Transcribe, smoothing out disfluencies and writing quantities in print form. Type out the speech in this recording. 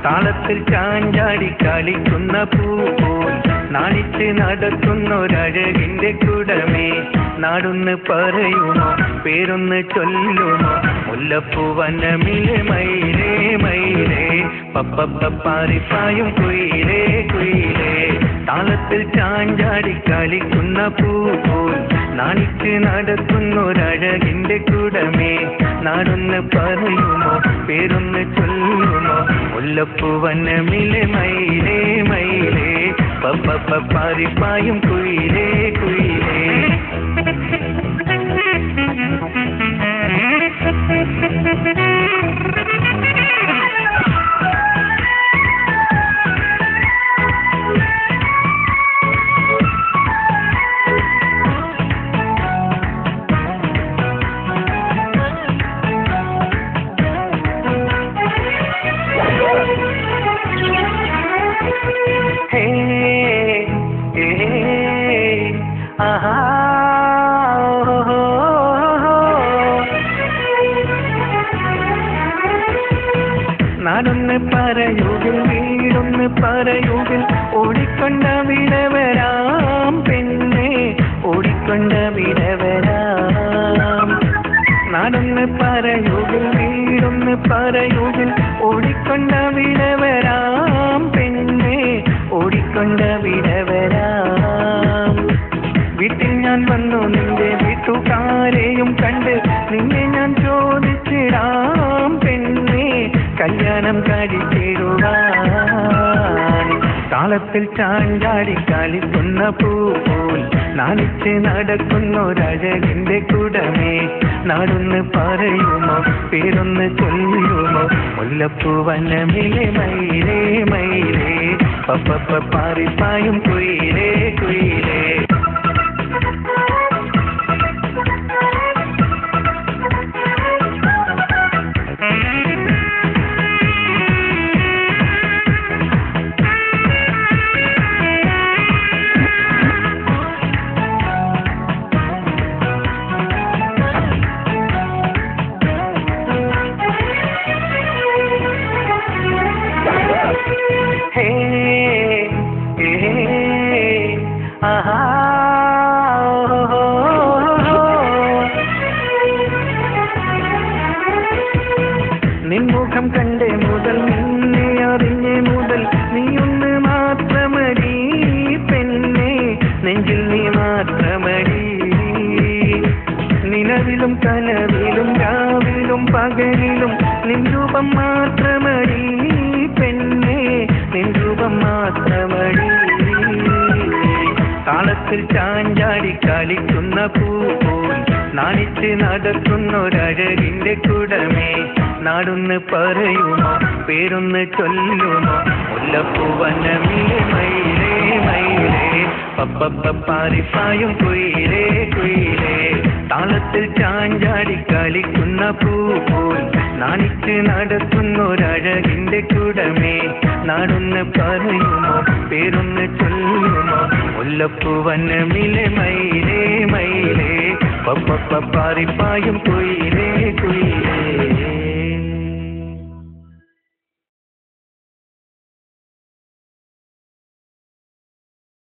താളത്തിൽ ചാഞ്ചാടി കളിക്കുന്ന പൂപോൽ നാണിച്ച് നടക്കുന്നൊരഴകിന്റെ കുടമേ നാടൊന്ന് പറയുമോ പേരൊന്ന് ചൊല്ലുമോ മുല്ലപ്പൂവനമിലെ മയിലേ മയിലേ പപ്പപ്പാരിപ്പായും കുയിലേ കുയിലേ താളത്തിൽ ചാഞ്ചാടി കളിക്കുന്ന പൂപോൽ നാണിച്ച് നടക്കുന്നൊരഴകിന്റെ കുടമേ നാടൊന്ന് പറയുമോ പേരൊന്ന് ചൊല്ലുമോ മുല്ലപ്പൂവനമിലെ മയിലേ മയിലേ പപ്പപ്പാരിപ്പായും കുയിലേ കുയിലേ നാടൊന്ന് പറയുകിൽ വീടൊന്ന് പറയുകിൽ ഓടിക്കൊണ്ട വിടവരാം പെണ്ണെ ഓടിക്കൊണ്ട വിടവരാം നാടൊന്ന് പറയുകിൽ വീടൊന്ന് പറയുകിൽ ഓടിക്കൊണ്ട വിടവരാം പെണ്ണെ ഓടിക്കൊണ്ട വിടവരാം വീട്ടിൽ ഞാൻ വന്നു നിന്റെ വീട്ടുകാരെയും കണ്ട് നിന്നെ ഞാൻ ചോദിച്ചിടാം പെണ്ണെ കല്യാണം കഴിച്ചിടുവാൻ താളത്തിൽ ചാഞ്ചാടി കളിക്കുന്ന പൂപോൽ നാണിച്ച് നടക്കുന്നൊരഴകിന്റെ കുടമേ നാടൊന്ന് പറയുമോ പേരൊന്ന് ചൊല്ലുമോ മുല്ലപ്പൂവനമിലെ മയിലേ മയിലേ പപ്പപ്പാരിപ്പായും കുയിലേ കുയിലേ നിൻമുഖം കണ്ടേ മുതൽ നിന്നെ അറിഞ്ഞേ മുതൽ നീയൊന്ന് മാത്രമടി പെണ്ണെ നെഞ്ചിൽ നീ മാത്രമടി നിലവിലും കനവിലും രാവിലും പകലിലും നിൻ രൂപം മാത്രമടി പെണ്ണെ നിൻ രൂപം മാത്രമടി താളത്തിൽ ചാഞ്ചാടി കളിക്കുന്ന പൂപോൽ നാണിച്ച് നടക്കുന്നൊരഴകിന്റെ കുടമേ നാടൊന്ന് പറയുമോ പേരൊന്ന് ചൊല്ലുമോ മുല്ലപ്പൂവനമിലെ മയിലേ മയിലേ പപ്പപ്പാരിപ്പായും കുയിലേ കുയിലേ താളത്തിൽ ചാഞ്ചാടി കളിക്കുന്ന പൂപോൽ നാണിച്ച് നടക്കുന്നൊരഴകിന്റെ കുടമേ നാടൊന്ന് പറയുമോ പേരൊന്ന് ചൊല്ലുമോ മുല്ലപ്പൂവനമിലെ മയിലേ മയിലേ പപ്പപ്പാരിപ്പായും കുയിലേ കുയിലേ